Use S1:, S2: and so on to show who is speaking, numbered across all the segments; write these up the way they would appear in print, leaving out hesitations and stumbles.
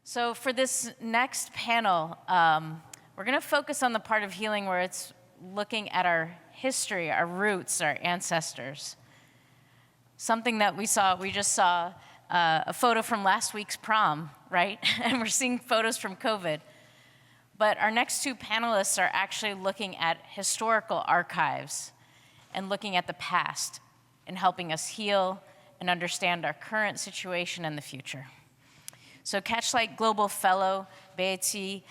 S1: So for this next panel, we're going to focus on the part of healing where it's looking at our history, our roots, our ancestors. Something that we just saw a photo from last week's prom, right? And we're seeing photos from COVID. But our next two panelists are actually looking at historical archives and looking at the past and helping us heal and understand our current situation and the future. So Catchlight Global Fellow Bayete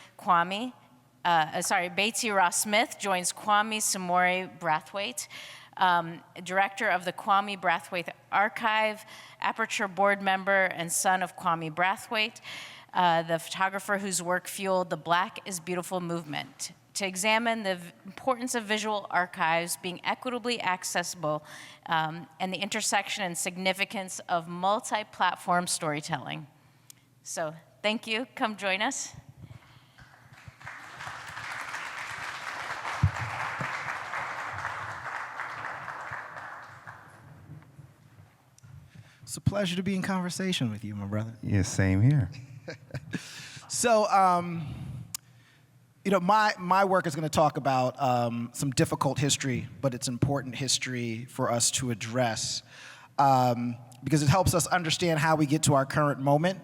S1: Ross Smith joins Kwame Brathwaite, director of the Kwame Brathwaite Archive, Aperture board member and son of Kwame Brathwaite, the photographer whose work fueled the Black is Beautiful movement, to examine the importance of visual archives being equitably accessible and the intersection and significance of multi-platform storytelling. So thank you, come join us.
S2: It's a pleasure to be in conversation with you, my brother.
S3: Yeah, same here.
S2: So, my work is going to talk about some difficult history, but it's important history for us to address because it helps us understand how we get to our current moment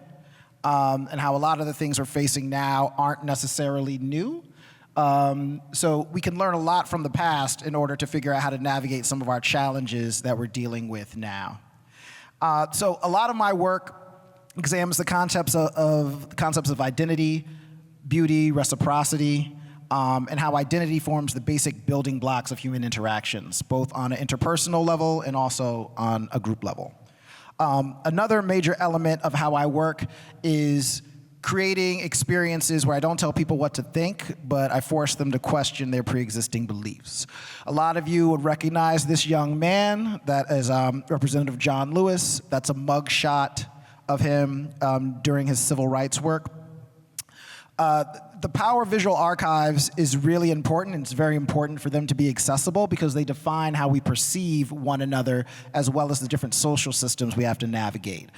S2: and how a lot of the things we're facing now aren't necessarily new. So we can learn a lot from the past in order to figure out how to navigate some of our challenges that we're dealing with now. So a lot of my work examines the concepts of identity, beauty, reciprocity, and how identity forms the basic building blocks of human interactions, both on an interpersonal level and also on a group level. Another major element of how I work is creating experiences where I don't tell people what to think, but I force them to question their pre-existing beliefs. A lot of you would recognize this young man. That is Representative John Lewis. That's a mugshot of him during his civil rights work. The power of visual archives is really important, and it's very important for them to be accessible because they define how we perceive one another as well as the different social systems we have to navigate.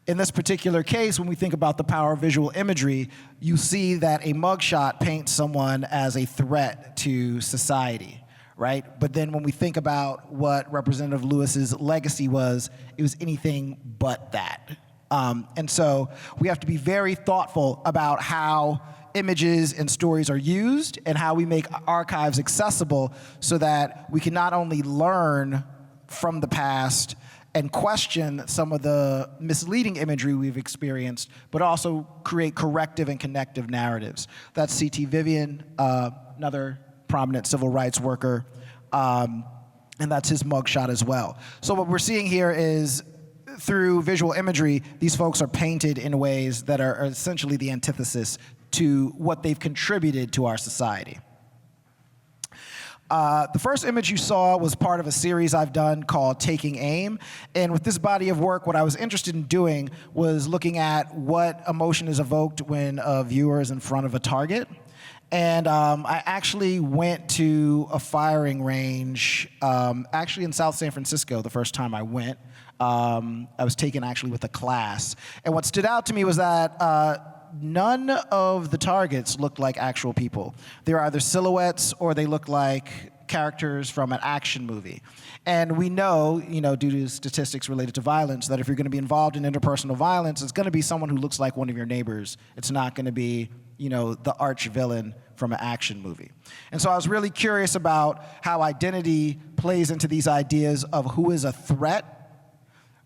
S2: In this particular case, when we think about the power of visual imagery, you see that a mugshot paints someone as a threat to society, right? But then when we think about what Representative Lewis's legacy was, it was anything but that. And so we have to be very thoughtful about how images and stories are used and how we make archives accessible so that we can not only learn from the past and question some of the misleading imagery we've experienced, but also create corrective and connective narratives. That's C.T. Vivian, another prominent civil rights worker, and that's his mugshot as well. So what we're seeing here is through visual imagery, these folks are painted in ways that are essentially the antithesis to what they've contributed to our society. The first image you saw was part of a series I've done called Taking Aim. And with this body of work, what I was interested in doing was looking at what emotion is evoked when a viewer is in front of a target. And I actually went to a firing range, actually in South San Francisco the first time I went. I was taken actually with a class. And what stood out to me was that none of the targets looked like actual people. They're either silhouettes or they look like characters from an action movie. And we know, due to statistics related to violence, that if you're going to be involved in interpersonal violence, it's going to be someone who looks like one of your neighbors. It's not going to be, the arch villain from an action movie. And so I was really curious about how identity plays into these ideas of who is a threat,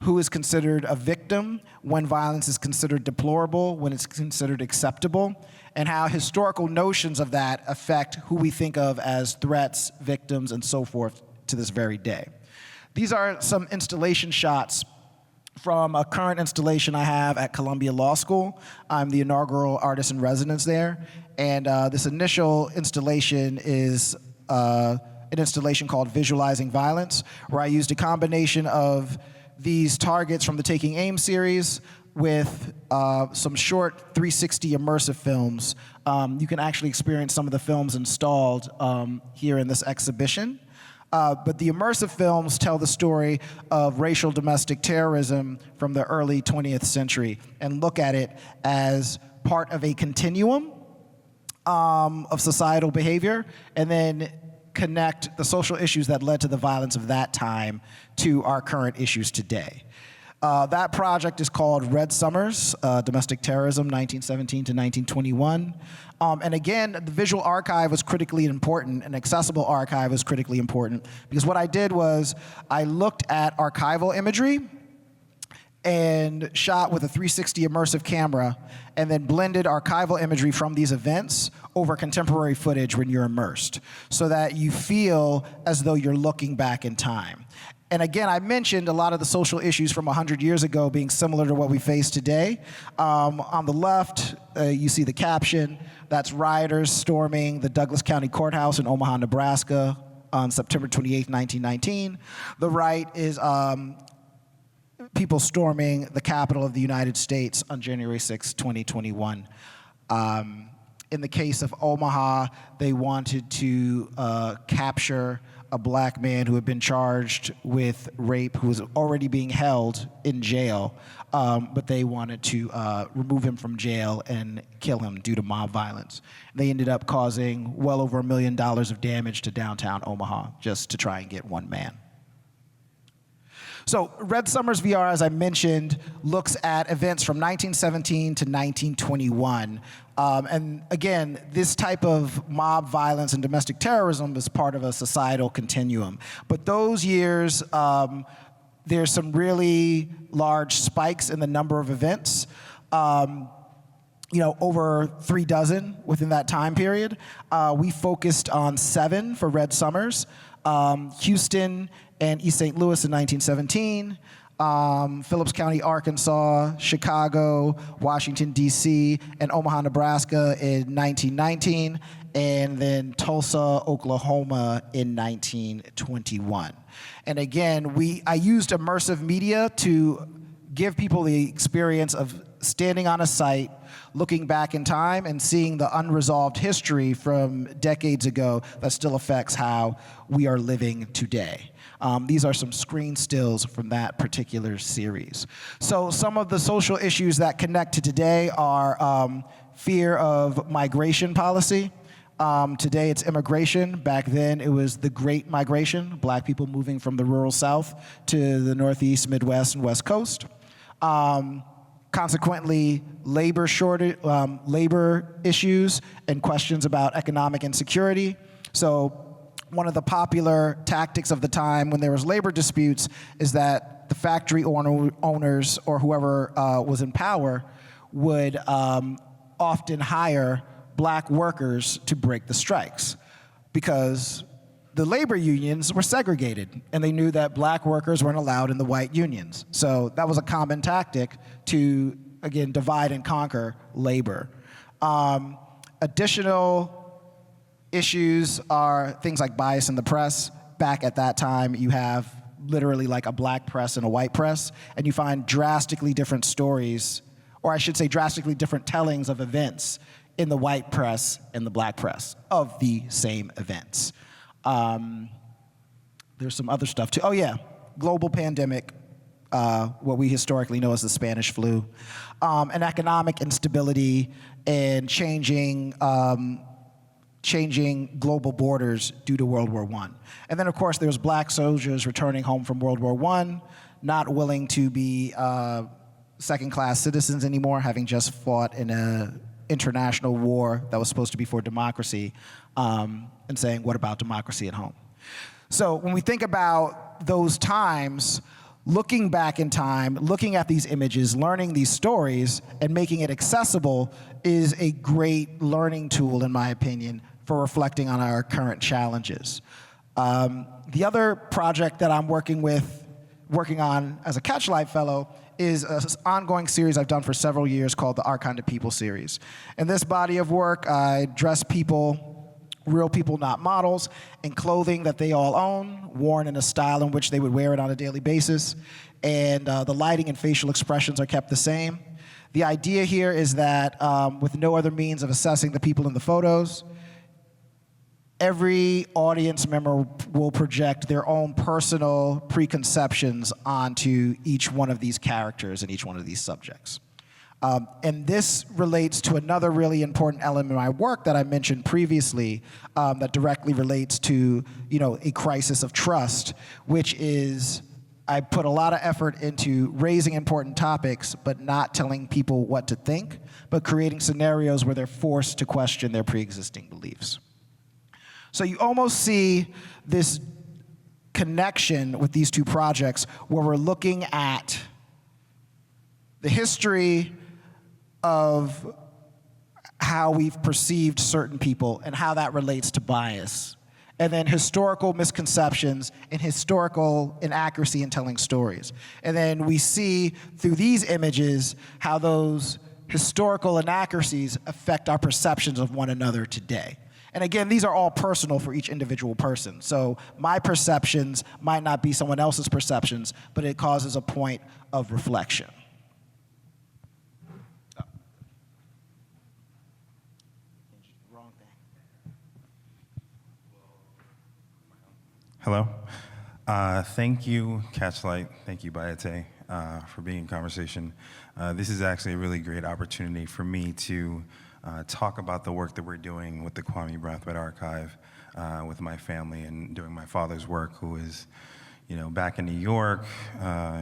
S2: who is considered a victim, when violence is considered deplorable, when it's considered acceptable, and how historical notions of that affect who we think of as threats, victims, and so forth to this very day. These are some installation shots from a current installation I have at Columbia Law School. I'm the inaugural artist in residence there, and this initial installation is an installation called Visualizing Violence, where I used a combination of these targets from the Taking Aim series with some short 360 immersive films. You can actually experience some of the films installed here in this exhibition. But the immersive films tell the story of racial domestic terrorism from the early 20th century and look at it as part of a continuum of societal behavior, and then connect the social issues that led to the violence of that time to our current issues today. That project is called Red Summers, Domestic Terrorism, 1917 to 1921. And again, the visual archive was critically important, an accessible archive was critically important, because what I did was I looked at archival imagery and shot with a 360 immersive camera, and then blended archival imagery from these events over contemporary footage when you're immersed, so that you feel as though you're looking back in time. And again, I mentioned a lot of the social issues from 100 years ago being similar to what we face today. On the left, you see the caption. That's rioters storming the Douglas County Courthouse in Omaha, Nebraska on September 28, 1919. The right is people storming the Capitol of the United States on January 6, 2021. In the case of Omaha, they wanted to capture a black man who had been charged with rape, who was already being held in jail, but they wanted to remove him from jail and kill him due to mob violence. They ended up causing well over $1 million of damage to downtown Omaha just to try and get one man. So Red Summers VR, as I mentioned, looks at events from 1917 to 1921. And again, this type of mob violence and domestic terrorism is part of a societal continuum. But those years, there's some really large spikes in the number of events. Over 3 dozen within that time period. We focused on 7 for Red Summers. Houston and East St. Louis in 1917, Phillips County, Arkansas, Chicago, Washington, D.C., and Omaha, Nebraska in 1919, and then Tulsa, Oklahoma in 1921. And again, I used immersive media to give people the experience of standing on a site, looking back in time and seeing the unresolved history from decades ago that still affects how we are living today. These are some screen stills from that particular series. So some of the social issues that connect to today are fear of migration policy. Today it's immigration. Back then it was the Great Migration, black people moving from the rural South to the Northeast, Midwest, and West Coast. Consequently, labor shortage, labor issues and questions about economic insecurity. So one of the popular tactics of the time when there was labor disputes is that the factory owners or whoever was in power would often hire black workers to break the strikes, because the labor unions were segregated, and they knew that black workers weren't allowed in the white unions. So that was a common tactic to, again, divide and conquer labor. Additional issues are things like bias in the press. Back at that time, you have literally like a black press and a white press, and you find drastically different stories, or I should say drastically different tellings of events in the white press and the black press of the same events. There's some other stuff too. Oh yeah, global pandemic, what we historically know as the Spanish flu, and economic instability and changing global borders due to World War I. And then of course there's black soldiers returning home from World War I, not willing to be second-class citizens anymore, having just fought in an international war that was supposed to be for democracy, and saying, what about democracy at home? So when we think about those times, looking back in time, looking at these images, learning these stories, and making it accessible is a great learning tool, in my opinion, for reflecting on our current challenges. The other project that I'm working on as a Catchlight Fellow is an ongoing series I've done for several years called the Our Kind of People series. In this body of work, I dress people, real people, not models, in clothing that they all own, worn in a style in which they would wear it on a daily basis, and the lighting and facial expressions are kept the same. The idea here is that with no other means of assessing the people in the photos, every audience member will project their own personal preconceptions onto each one of these characters and each one of these subjects. And this relates to another really important element in my work that I mentioned previously that directly relates to, a crisis of trust, which is I put a lot of effort into raising important topics, but not telling people what to think, but creating scenarios where they're forced to question their pre-existing beliefs. So you almost see this connection with these two projects where we're looking at the history of how we've perceived certain people and how that relates to bias, and then historical misconceptions and historical inaccuracy in telling stories. And then we see through these images how those historical inaccuracies affect our perceptions of one another today. And again, these are all personal for each individual person. So my perceptions might not be someone else's perceptions, but it causes a point of reflection.
S3: Hello. Thank you, Catchlight. Thank you, Bayeté, for being in conversation. This is actually a really great opportunity for me to talk about the work that we're doing with the Kwame Brathwaite Archive with my family and doing my father's work, who is, back in New York.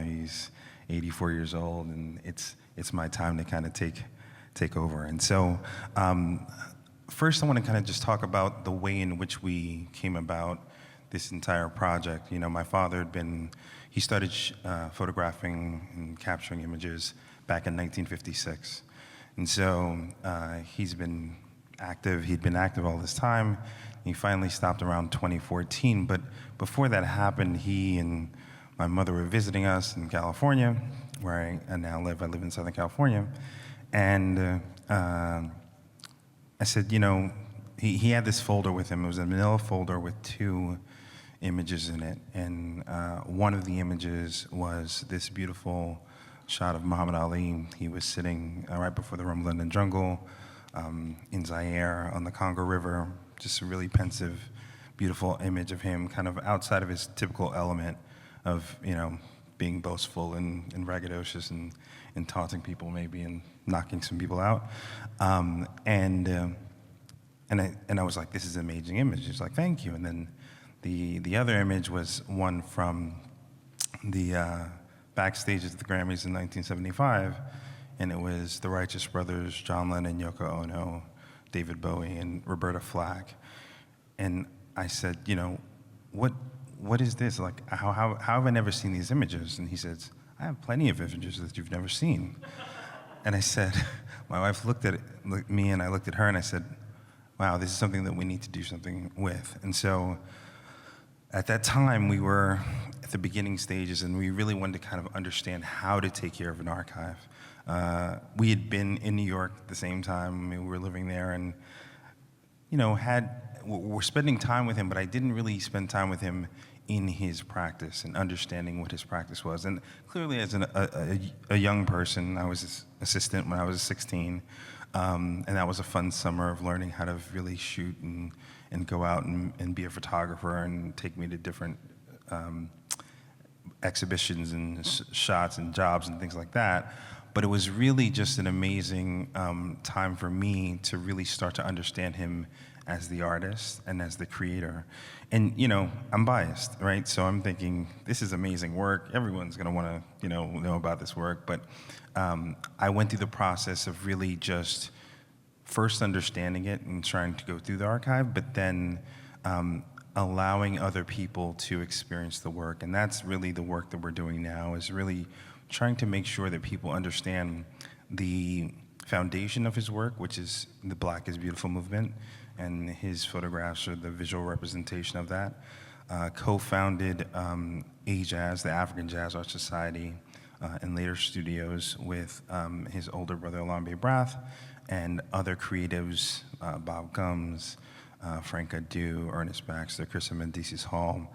S3: He's 84 years old, and it's my time to kind of take over. And so, first, I want to kind of just talk about the way in which we came about this entire project. My father he started photographing and capturing images back in 1956. And so he'd been active all this time. He finally stopped around 2014, but before that happened, he and my mother were visiting us in California, where I now live. I live in Southern California. And I said, he had this folder with him. It was a manila folder with 2 images in it, and one of the images was this beautiful shot of Muhammad Ali. He was sitting right before the Ramblan jungle in Zaire on the Congo River, just a really pensive, beautiful image of him kind of outside of his typical element of, being boastful and braggadocious and taunting people maybe and knocking some people out. And I was like, this is an amazing image. He's like, thank you. And then the other image was one from the backstages of the Grammys in 1975, and it was the Righteous Brothers, John Lennon, Yoko Ono, David Bowie, and Roberta Flack. And I said, what is this? Like, how have I never seen these images? And he says, I have plenty of images that you've never seen. And I said, my wife looked at me, and I looked at her, and I said, wow, this is something that we need to do something with. And so at that time, we were at the beginning stages, and we really wanted to kind of understand how to take care of an archive. We had been in New York at the same time. We were living there, and we're spending time with him, but I didn't really spend time with him in his practice and understanding what his practice was. And clearly, as a young person, I was his assistant when I was 16, and that was a fun summer of learning how to really shoot and go out and be a photographer and take me to different exhibitions and shots and jobs and things like that. But it was really just an amazing time for me to really start to understand him as the artist and as the creator. And, I'm biased, right? So I'm thinking, this is amazing work. Everyone's gonna wanna, know about this work. But I went through the process of really just first understanding it and trying to go through the archive, but then allowing other people to experience the work. And that's really the work that we're doing now, is really trying to make sure that people understand the foundation of his work, which is the Black is Beautiful movement, and his photographs are the visual representation of that. Co-founded AJAZ, the African Jazz Art Society, and later studios with his older brother, Kwame Brath, and other creatives, Bob Gums, Frank Adu, Ernest Baxter, Chris Mendices Hall.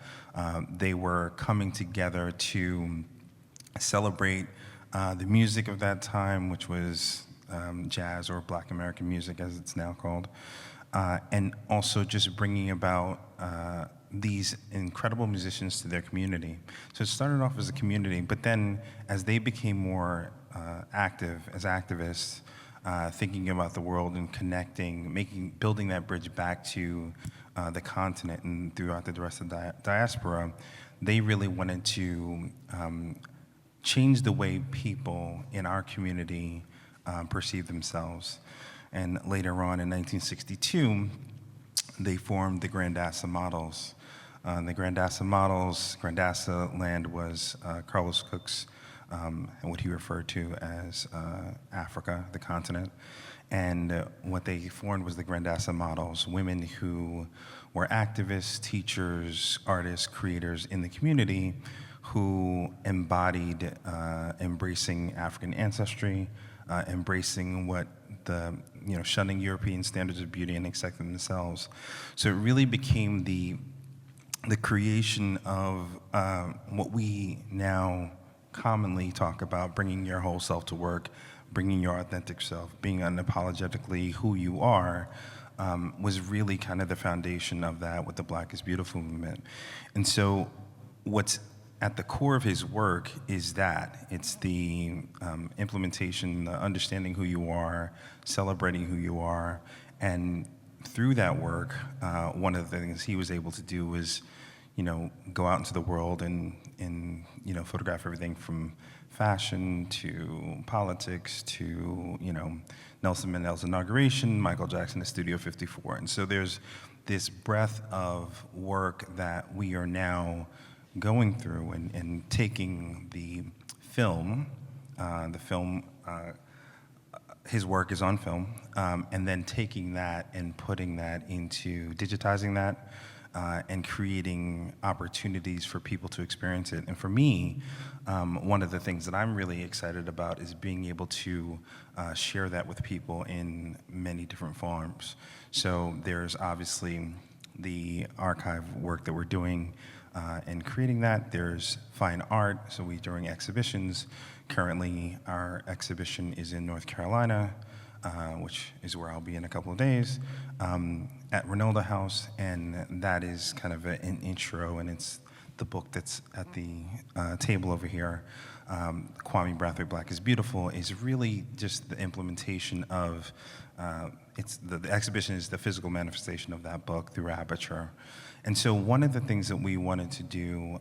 S3: They were coming together to celebrate the music of that time, which was jazz, or Black American music as it's now called, and also just bringing about these incredible musicians to their community. So it started off as a community, but then as they became more active as activists, thinking about the world and connecting, building that bridge back to the continent and throughout the rest of the diaspora, they really wanted to change the way people in our community perceive themselves. And later on in 1962, they formed the Grandassa Models. The Grandassa Models, Grandassa land was Carlos Cook's, what he referred to as Africa, the continent. And what they formed was the Grandassa Models, women who were activists, teachers, artists, creators in the community who embodied embracing African ancestry, embracing what shunning European standards of beauty and accepting themselves. So it really became the creation of what we now commonly talk about, bringing your whole self to work, bringing your authentic self, being unapologetically who you are, was really kind of the foundation of that with the Black is Beautiful movement. And so what's at the core of his work is that it's the implementation, the understanding who you are, celebrating who you are, and through that work, one of the things he was able to do was, go out into the world and photograph everything from fashion to politics to, Nelson Mandela's inauguration, Michael Jackson at Studio 54. And so there's this breadth of work that we are now going through and taking the film, his work is on film, and then taking that and putting that into digitizing that and creating opportunities for people to experience it. And for me, one of the things that I'm really excited about is being able to share that with people in many different forms. So there's obviously the archive work that we're doing and creating that. There's fine art, so we're doing exhibitions. Currently, our exhibition is in North Carolina, which is where I'll be in a couple of days, at Renolda House, and that is kind of an intro, and it's the book that's at the table over here. Kwame Brathwaite Black is Beautiful is really just the implementation of, the exhibition is the physical manifestation of that book through aperture. And so one of the things that we wanted to do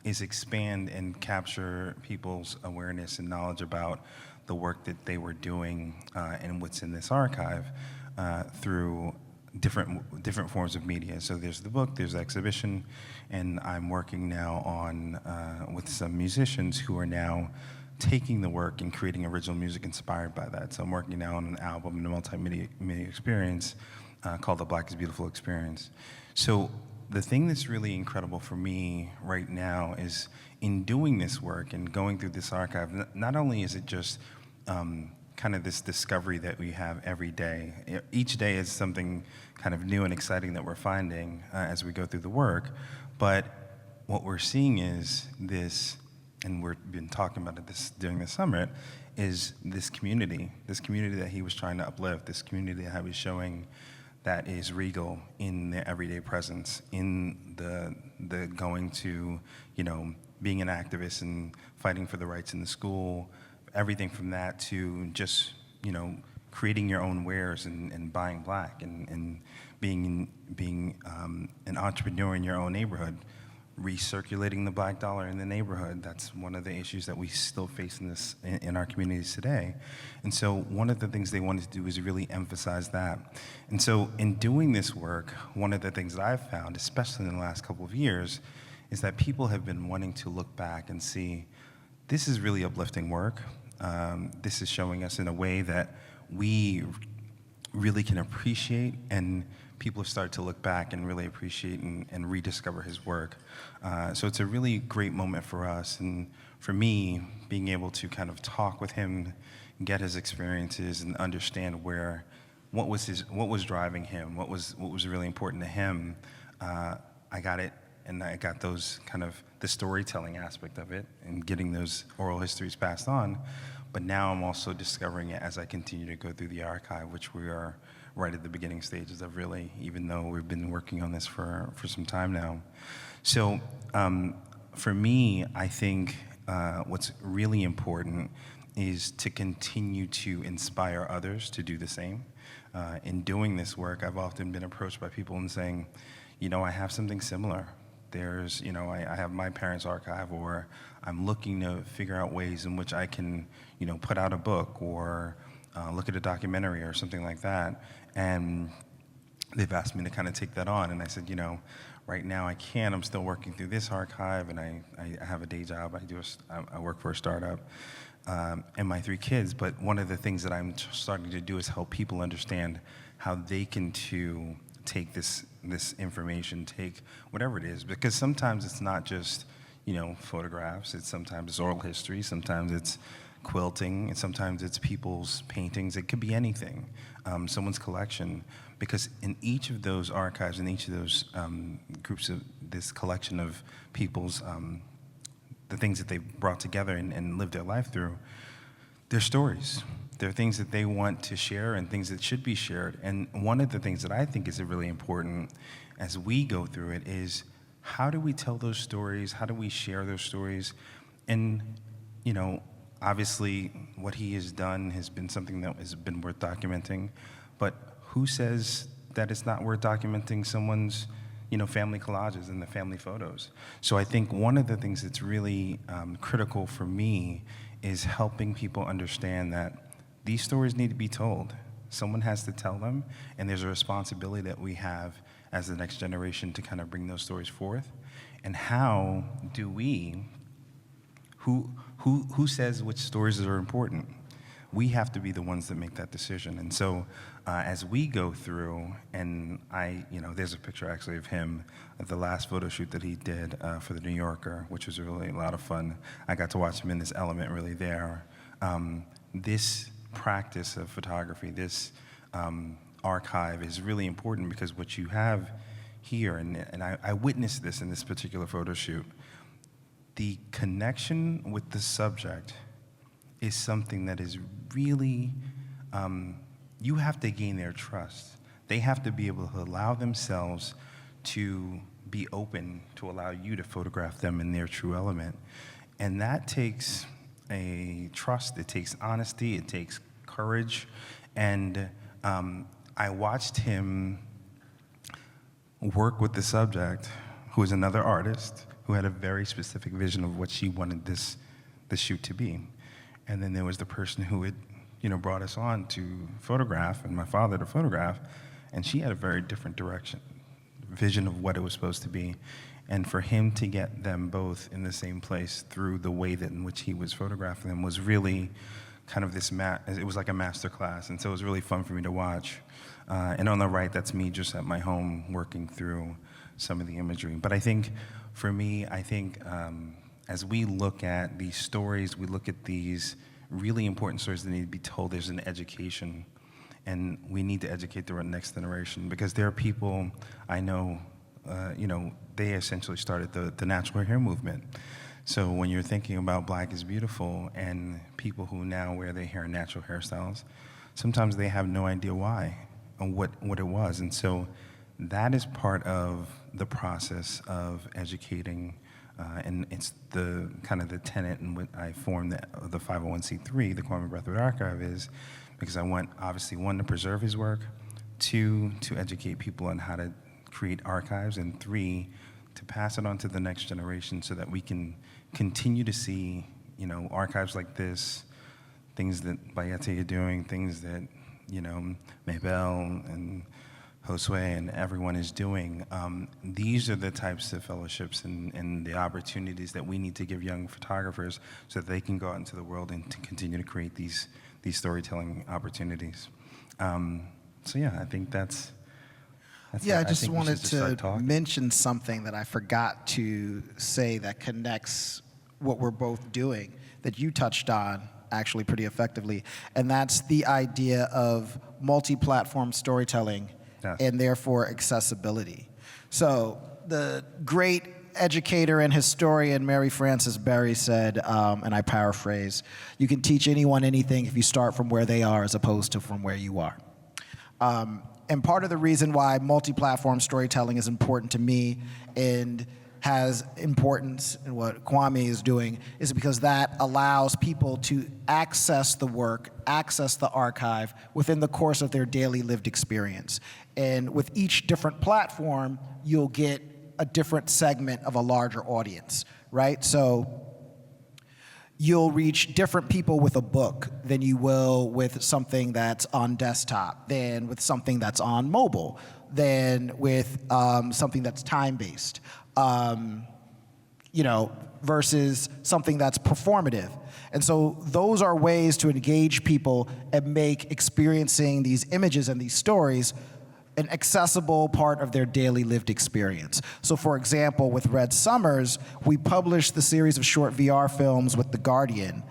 S3: is expand and capture people's awareness and knowledge about the work that they were doing and what's in this archive through different forms of media. So there's the book, there's the exhibition, and I'm working now on with some musicians who are now taking the work and creating original music inspired by that. So I'm working now on an album and a multimedia experience called the Black is Beautiful Experience. So the thing that's really incredible for me right now is in doing this work and going through this archive, not only is it just kind of this discovery that we have every day. Each day is something kind of new and exciting that we're finding as we go through the work, but what we're seeing is this, and we've been talking about it during the summit, is this community that he was trying to uplift, this community that he was showing that is regal in their everyday presence, in the going to, being an activist and fighting for the rights in the school, everything from that to just, creating your own wares and buying Black and being an entrepreneur in your own neighborhood, recirculating the Black dollar in the neighborhood. That's one of the issues that we still face in our communities today. And so one of the things they wanted to do is really emphasize that. And so in doing this work, one of the things that I've found, especially in the last couple of years, is that people have been wanting to look back and see, this is really uplifting work. This is showing us in a way that we really can appreciate, and people have started to look back and really appreciate and rediscover his work. So it's a really great moment for us, and for me, being able to kind of talk with him, get his experiences, and understand what was driving him, what was really important to him. I got it, and I got those kind of the storytelling aspect of it, and getting those oral histories passed on. but now I'm also discovering it as I continue to go through the archive, which we are right at the beginning stages of, really, even though we've been working on this for some time now. So for me, I think what's really important is to continue to inspire others to do the same. In doing this work, I've often been approached by people and saying, you know, I have something similar. There's, you know, I have my parents' archive, or I'm looking to figure out ways in which I can, you know, put out a book or look at a documentary or something like that. And they've asked me to kind of take that on. And I said, you know, right now I can't. I'm still working through this archive, and I have a day job. I work for a startup, and my 3 kids. But one of the things that I'm starting to do is help people understand how they can too take this information, take whatever it is, because sometimes it's not just, you know, photographs. Sometimes it's oral history. Sometimes it's quilting, and sometimes it's people's paintings. It could be anything, someone's collection, because in each of those archives, in each of those groups of this collection of people's, the things that they've brought together and lived their life through, they're stories. They're things that they want to share and things that should be shared. And one of the things that I think is really important as we go through it is, how do we tell those stories? How do we share those stories? And, you know, obviously what he has done has been something that has been worth documenting, but who says that it's not worth documenting someone's, you know, family collages and the family photos? So I think one of the things that's really critical for me is helping people understand that these stories need to be told. Someone has to tell them, and there's a responsibility that we have as the next generation to kind of bring those stories forth. And how do we, who says which stories are important? We have to be the ones that make that decision. And so as we go through, and you know, there's a picture actually of him at the last photo shoot that he did for the New Yorker, which was really a lot of fun. I got to watch him in this element really there. This practice of photography, this archive is really important, because what you have here, and I witnessed this in this particular photo shoot, the connection with the subject is something that is really, you have to gain their trust. They have to be able to allow themselves to be open to allow you to photograph them in their true element. And that takes a trust, it takes honesty, it takes courage. And I watched him work with the subject, who is another artist, who had a very specific vision of what she wanted this shoot to be. And then there was the person who had, you know, brought us on to photograph, and my father to photograph, and she had a very different vision of what it was supposed to be. And for him to get them both in the same place through the way that in which he was photographing them was really kind of this, it was like a master class. And so it was really fun for me to watch. And on the right, that's me just at my home working through some of the imagery. But I think, for me, as we look at these stories, we look at these really important stories that need to be told, there's an education. And we need to educate the next generation, because there are people I know, you know, they essentially started the natural hair movement. So when you're thinking about Black is Beautiful and people who now wear their hair in natural hairstyles, sometimes they have no idea why and what it was. And so that is part of the process of educating, and it's the kind of the tenet in which I formed the 501c3, the Kwame Brathwaite Archive, is because I want, obviously, 1, to preserve his work, 2, to educate people on how to create archives, and 3, to pass it on to the next generation so that we can continue to see, you know, archives like this, things that Bayete are doing, things that, you know, Mabel and Josue and everyone is doing. These are the types of fellowships and the opportunities that we need to give young photographers so that they can go out into the world and to continue to create these storytelling opportunities. So yeah, I think that's
S2: Yeah,
S3: it.
S2: I just
S3: think we
S2: wanted
S3: should just start
S2: to
S3: talking.
S2: mention something that I forgot to say that connects what we're both doing, that you touched on actually pretty effectively, and that's the idea of multi-platform storytelling.
S3: Yes.
S2: And therefore accessibility. So the great educator and historian Mary Frances Berry said, and I paraphrase, you can teach anyone anything if you start from where they are as opposed to from where you are. And part of the reason why multi-platform storytelling is important to me and has importance in what Kwame is doing is because that allows people to access the work, access the archive within the course of their daily lived experience. And with each different platform, you'll get a different segment of a larger audience, right? So you'll reach different people with a book than you will with something that's on desktop, than with something that's on mobile, than with something that's time-based, versus something that's performative. And so those are ways to engage people and make experiencing these images and these stories an accessible part of their daily lived experience. So for example, with Red Summers, we published the series of short VR films with The Guardian.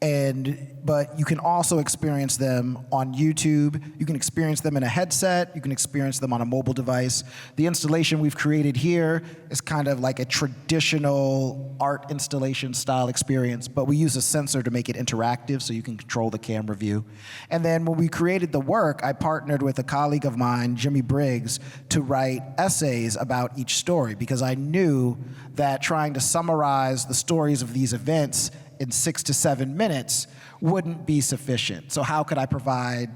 S2: But you can also experience them on YouTube. You can experience them in a headset. You can experience them on a mobile device. The installation we've created here is kind of like a traditional art installation style experience, but we use a sensor to make it interactive so you can control the camera view. And then when we created the work, I partnered with a colleague of mine, Jimmy Briggs, to write essays about each story because I knew that trying to summarize the stories of these events in 6 to 7 minutes wouldn't be sufficient. So how could I provide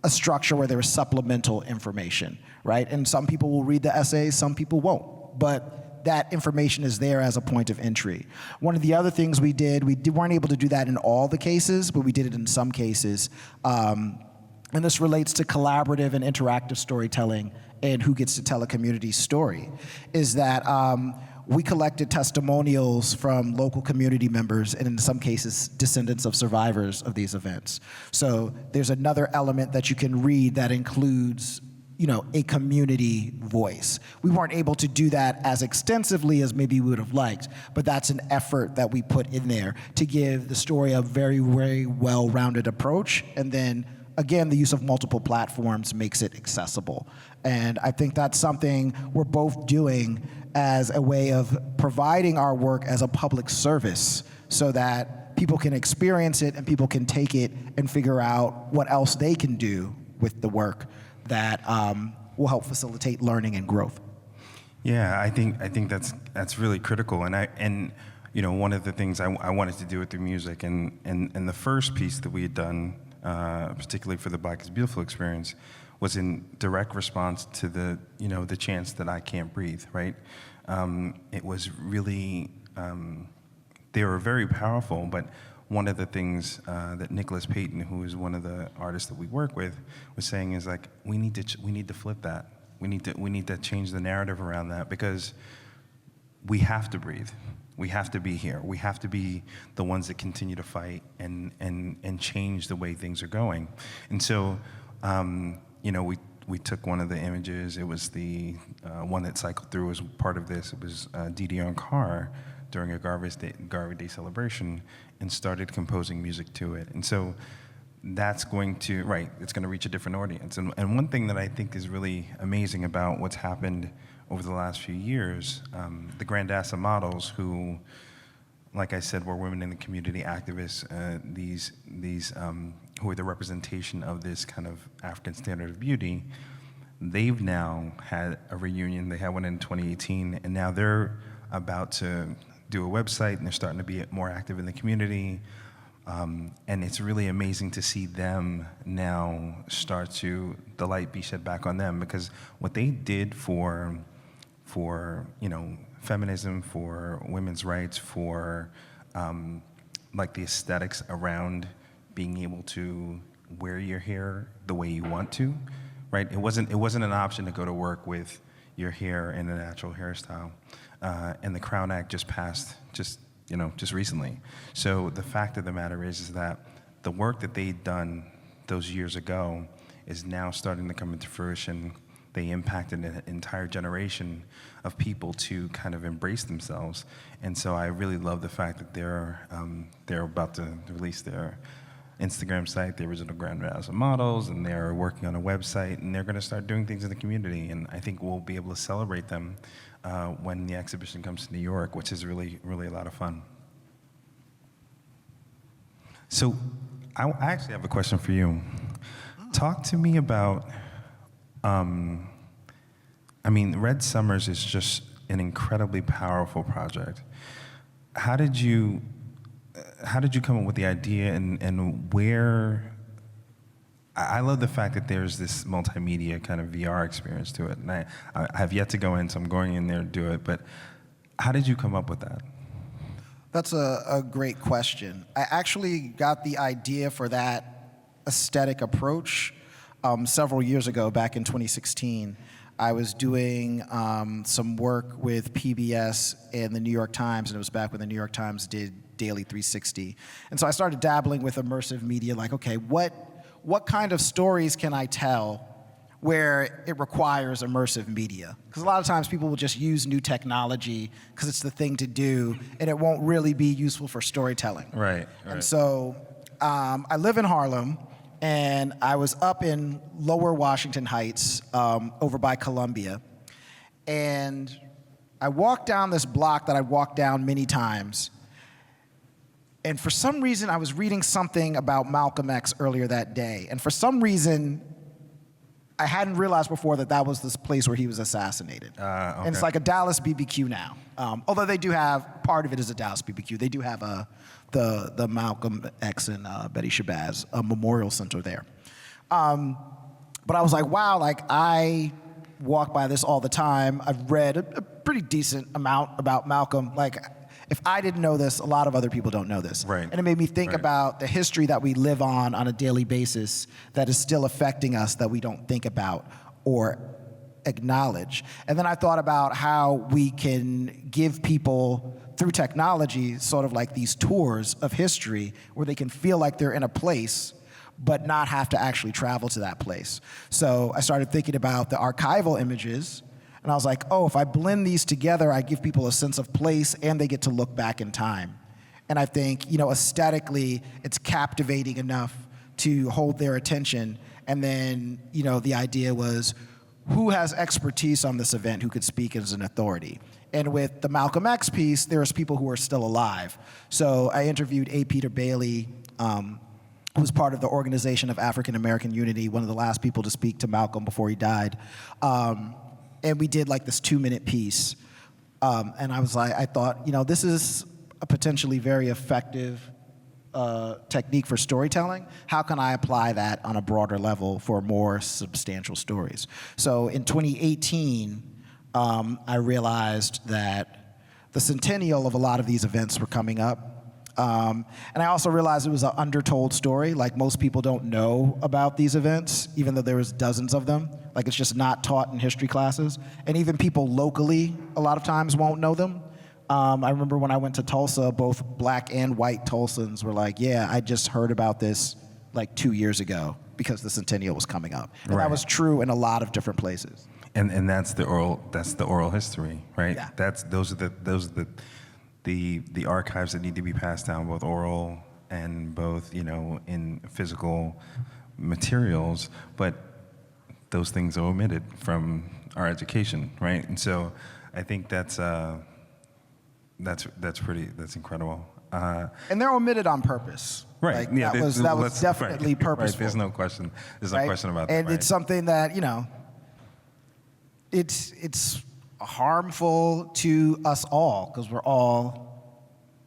S2: a structure where there was supplemental information, right? And some people will read the essays, some people won't, but that information is there as a point of entry. One of the other things we weren't able to do that in all the cases, but we did it in some cases. And this relates to collaborative and interactive storytelling and who gets to tell a community story, is that we collected testimonials from local community members and in some cases, descendants of survivors of these events. So there's another element that you can read that includes a community voice. We weren't able to do that as extensively as maybe we would have liked, but that's an effort that we put in there to give the story a very, very well-rounded approach. And then again, the use of multiple platforms makes it accessible. And I think that's something we're both doing as a way of providing our work as a public service so that people can experience it and people can take it and figure out what else they can do with the work that will help facilitate learning and growth.
S3: Yeah, I think that's really critical. And one of the things I wanted to do with the music and the first piece that we had done, particularly for the Black is Beautiful experience, was in direct response to the chants that I can't breathe, right? It was really, they were very powerful, but one of the things that Nicholas Payton, who is one of the artists that we work with, was saying is like, we need to flip that. We need to change the narrative around that because we have to breathe. We have to be here. We have to be the ones that continue to fight and change the way things are going. And so, we took one of the images. It was the one that cycled through as part of this. It was Didier Carr during a Garvey Day celebration and started composing music to it. And so that's going to, it's going to reach a different audience. And one thing that I think is really amazing about what's happened over the last few years, the Grandassa models who, like I said, were women in the community activists, these who are the representation of this kind of African standard of beauty, they've now had a reunion. They had one in 2018, and now they're about to do a website, and they're starting to be more active in the community. And it's really amazing to see them now start to, the light be shed back on them, because what they did for feminism, for women's rights, for like the aesthetics around being able to wear your hair the way you want to, right? It wasn't an option to go to work with your hair in a natural hairstyle. And the Crown Act just passed just recently. So the fact of the matter is that the work that they'd done those years ago is now starting to come into fruition. They impacted an entire generation of people to kind of embrace themselves. And so I really love the fact that they're about to release their Instagram site, the original Grandmaster Models, and they're working on a website, and they're going to start doing things in the community. And I think we'll be able to celebrate them when the exhibition comes to New York, which is really, really a lot of fun. So I actually have a question for you. Talk to me about, Red Summers is just an incredibly powerful project. How did you come up with the idea, and where? I love the fact that there's this multimedia kind of VR experience to it, and I have yet to go in, so I'm going in there to do it, but how did you come up with that?
S2: That's a great question. I actually got the idea for that aesthetic approach several years ago, back in 2016. I was doing some work with PBS and the New York Times, and it was back when the New York Times did Daily 360. And so I started dabbling with immersive media, like, okay, what kind of stories can I tell where it requires immersive media? Because a lot of times people will just use new technology because it's the thing to do, and it won't really be useful for storytelling.
S3: Right.
S2: And so I live in Harlem, and I was up in Lower Washington Heights, over by Columbia, and I walked down this block that I walked down many times, and for some reason I was reading something about Malcolm X earlier that day, and for some reason I hadn't realized before that that was this place where he was assassinated.
S3: Okay.
S2: And it's like a Dallas BBQ now. Although they do have, part of it is a Dallas BBQ. They do have the Malcolm X and Betty Shabazz memorial center there. But I was like, wow, like I walk by this all the time. I've read a pretty decent amount about Malcolm. Like, if I didn't know this, a lot of other people don't know this.
S3: Right.
S2: And it made me think about the history that we live on a daily basis that is still affecting us, that we don't think about or acknowledge. And then I thought about how we can give people, through technology, sort of like these tours of history where they can feel like they're in a place but not have to actually travel to that place. So I started thinking about the archival images, and I was like, oh, if I blend these together, I give people a sense of place and they get to look back in time. And I think, aesthetically, it's captivating enough to hold their attention. And then, the idea was, who has expertise on this event who could speak as an authority? And with the Malcolm X piece, there's people who are still alive. So I interviewed A. Peter Bailey, who was part of the Organization of African American Unity, one of the last people to speak to Malcolm before he died. And we did like this 2-minute piece. And I thought, this is a potentially very effective technique for storytelling. How can I apply that on a broader level for more substantial stories? So in 2018, I realized that the centennial of a lot of these events were coming up. And I also realized it was an undertold story. Like, most people don't know about these events, even though there was dozens of them. Like, it's just not taught in history classes. And even people locally, a lot of times, won't know them. I remember when I went to Tulsa, both black and white Tulsans were like, yeah, I just heard about this like 2 years ago because the centennial was coming up. And that was true in a lot of different places.
S3: And that's the oral history, right?
S2: Yeah.
S3: Those are the archives that need to be passed down, both oral and both, in physical materials, but those things are omitted from our education, right? And so I think that's incredible.
S2: And they're omitted on purpose.
S3: Right.
S2: Like,
S3: Yeah.
S2: that was definitely purposeful.
S3: Right. There's no question. There's no question about that.
S2: And it's something that, it's harmful to us all because we're all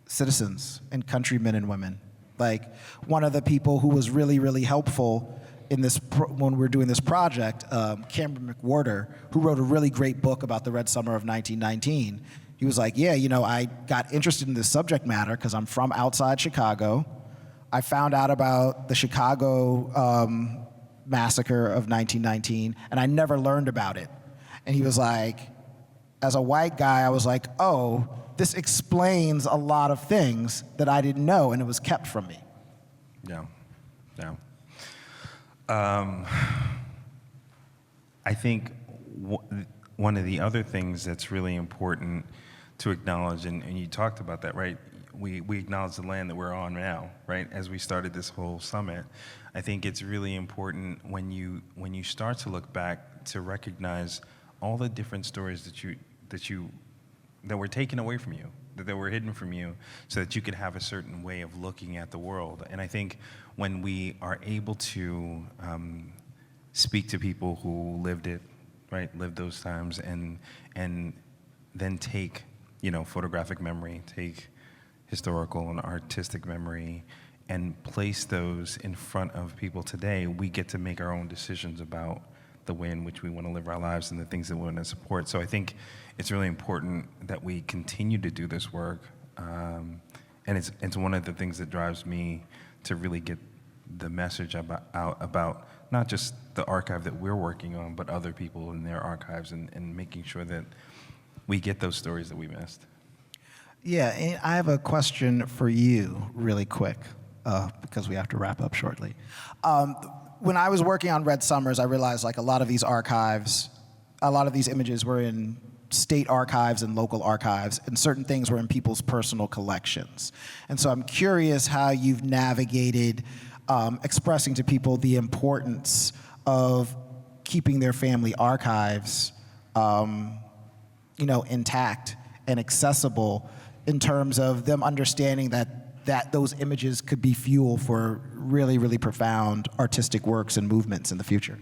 S2: citizens and countrymen and women. Like, one of the people who was really, really helpful in this when we were doing this project, Cameron McWhorter, who wrote a really great book about the Red Summer of 1919. He was like, yeah, I got interested in this subject matter because I'm from outside Chicago. I found out about the Chicago massacre of 1919, and I never learned about it. And he was like, as a white guy, I was like, oh, this explains a lot of things that I didn't know, and it was kept from me.
S3: Yeah. I think one of the other things that's really important to acknowledge, and you talked about that, right? we acknowledge the land that we're on now, right? As we started this whole summit, I think it's really important when you start to look back to recognize all the different stories that were taken away from you, that were hidden from you, so that you could have a certain way of looking at the world. And I think when we are able to speak to people who lived it, right, lived those times, and then take, photographic memory, take historical and artistic memory, and place those in front of people today, we get to make our own decisions about the way in which we want to live our lives and the things that we want to support. So I think it's really important that we continue to do this work. And it's one of the things that drives me to really get the message out about not just the archive that we're working on, but other people in their archives, and making sure that we get those stories that we missed.
S2: Yeah, and I have a question for you really quick, because we have to wrap up shortly. When I was working on Red Summers, I realized like a lot of these archives, a lot of these images were in state archives and local archives, and certain things were in people's personal collections. And so I'm curious how you've navigated expressing to people the importance of keeping their family archives, intact and accessible, in terms of them understanding that those images could be fuel for really, really profound artistic works and movements in the future.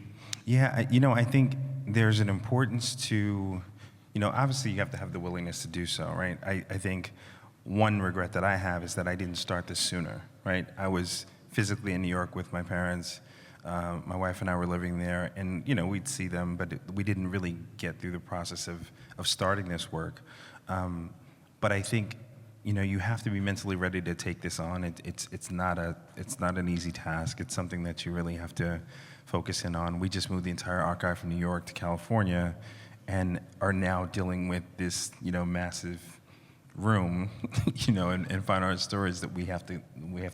S3: Yeah, I think there's an importance to, obviously you have to have the willingness to do so, right? I think one regret that I have is that I didn't start this sooner, right? I was physically in New York with my parents. My wife and I were living there, and we'd see them, but we didn't really get through the process of starting this work. But I think you have to be mentally ready to take this on. It's not an easy task. It's something that you really have to focus in on. We just moved the entire archive from New York to California, and are now dealing with this massive room, and fine art stories that we have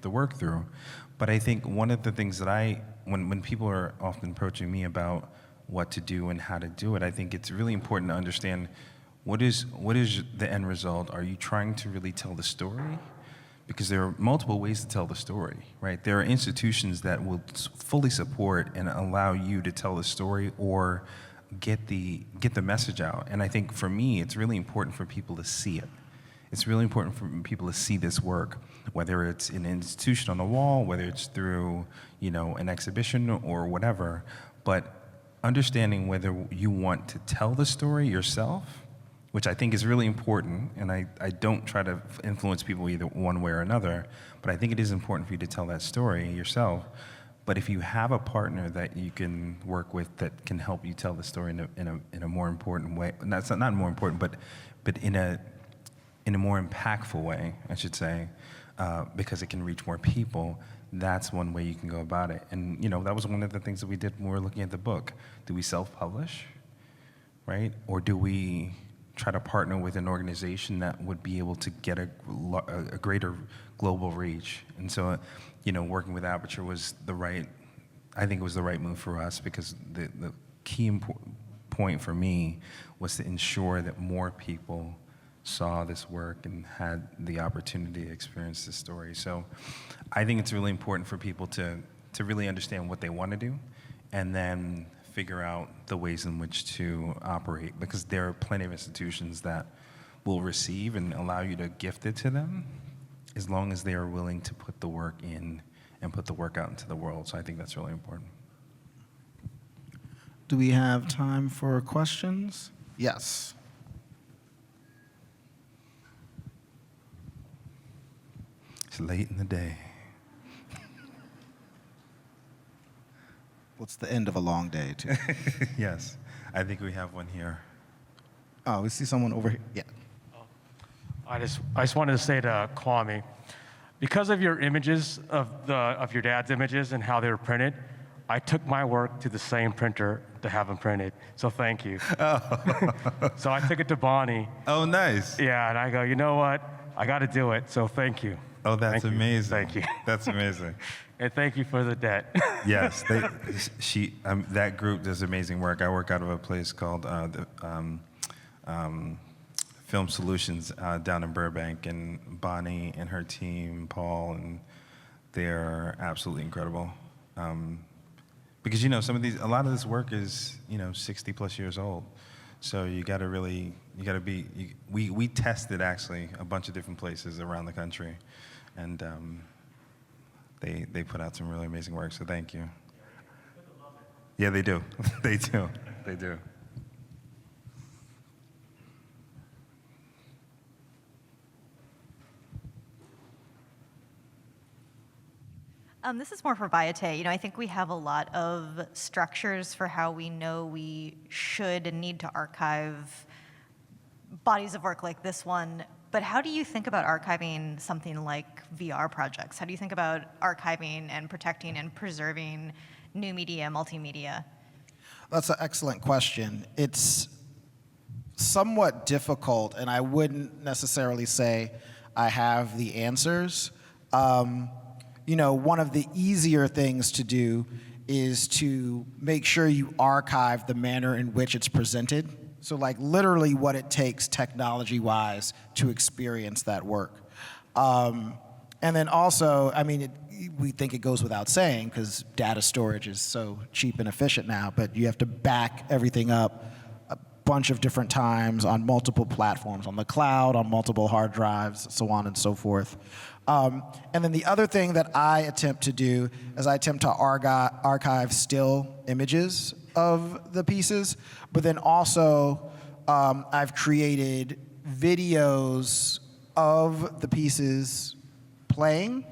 S3: to work through. But I think one of the things that when people are often approaching me about what to do and how to do it, I think it's really important to understand what is the end result. Are you trying to really tell the story? Because there are multiple ways to tell the story, right? There are institutions that will fully support and allow you to tell the story or get the message out. And I think for me, it's really important for people to see it. It's really important for people to see this work, whether it's in an institution on the wall, whether it's through, an exhibition or whatever. But understanding whether you want to tell the story yourself, which I think is really important, and I don't try to influence people either one way or another, but I think it is important for you to tell that story yourself. But if you have a partner that you can work with that can help you tell the story in a more important way, that's not more important, but in a more impactful way, I should say, because it can reach more people, that's one way you can go about it. And that was one of the things that we did when we were looking at the book. Do we self-publish, right? Or do we try to partner with an organization that would be able to get a greater global reach? And so, working with Aperture was I think it was the right move for us, because the key point for me was to ensure that more people saw this work and had the opportunity to experience this story. So I think it's really important for people to really understand what they want to do, and then figure out the ways in which to operate, because there are plenty of institutions that will receive and allow you to gift it to them, as long as they are willing to put the work in and put the work out into the world. So I think that's really important.
S2: Do we have time for questions? Yes.
S3: It's late in the day.
S2: Well, it's the end of a long day, too.
S3: Yes, I think we have one here.
S2: Oh, we see someone over here. Yeah.
S4: I just wanted to say to Kwame, because of your images of your dad's images and how they were printed, I took my work to the same printer to have them printed. So thank you. Oh. So I took it to Bonnie.
S3: Oh, nice.
S4: Yeah, and I go, you know what? I got to do it. So thank you.
S3: Oh, that's amazing.
S4: Thank you.
S3: That's amazing.
S4: And thank you for the debt.
S3: Yes, that group does amazing work. I work out of a place called Film Solutions down in Burbank, and Bonnie and her team, Paul, and they're absolutely incredible. Because a lot of this work is 60 plus years old, so you got to be. We tested actually a bunch of different places around the country, and they put out some really amazing work. So thank you. Yeah, they do. They do. They do.
S5: This is more for Bayete. I think we have a lot of structures for how we know we should and need to archive bodies of work like this one. But how do you think about archiving something like VR projects? How do you think about archiving and protecting and preserving new media, multimedia?
S2: That's an excellent question. It's somewhat difficult, and I wouldn't necessarily say I have the answers. One of the easier things to do is to make sure you archive the manner in which it's presented. So like literally what it takes technology-wise to experience that work. And then also, we think it goes without saying because data storage is so cheap and efficient now, but you have to back everything up a bunch of different times on multiple platforms, on the cloud, on multiple hard drives, so on and so forth. And then the other thing that I attempt to do is I attempt to archive still images of the pieces, but then also I've created videos of the pieces playing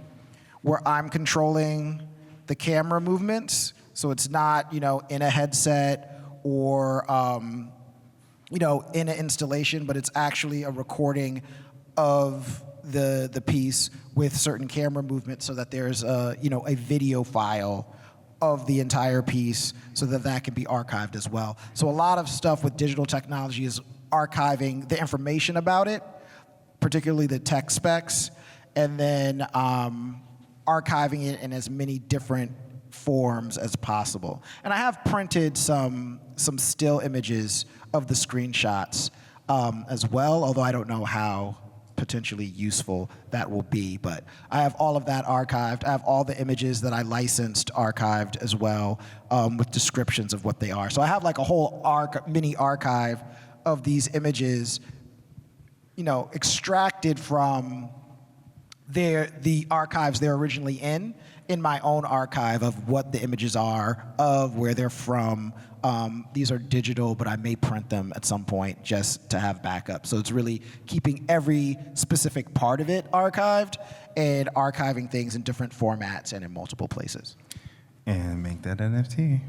S2: where I'm controlling the camera movements, so it's not in a headset or in an installation, but it's actually a recording of the piece with certain camera movements so that there's a video file of the entire piece so that can be archived as well. So a lot of stuff with digital technology is archiving the information about it, particularly the tech specs, and then archiving it in as many different forms as possible. And I have printed some still images of the screenshots as well, although I don't know how potentially useful that will be, but I have all of that archived. I have all the images that I licensed archived as well, with descriptions of what they are. So I have like a whole mini archive of these images, extracted from the archives they're originally in my own archive of what the images are, of where they're from. These are digital, but I may print them at some point just to have backup. So it's really keeping every specific part of it archived and archiving things in different formats and in multiple places.
S3: And make that NFT.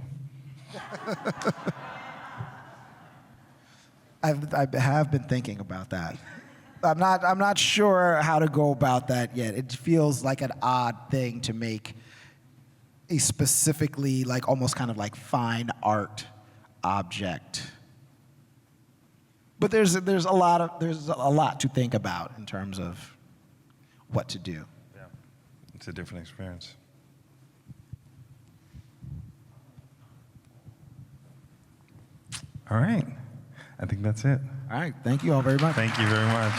S2: I have been thinking about that. I'm not sure how to go about that yet. It feels like an odd thing to make a specifically almost kind of fine art object. But there's a lot to think about in terms of what to do.
S3: Yeah, it's a different experience. All right, I think that's it.
S2: All right, thank you all very much.
S3: Thank you very much.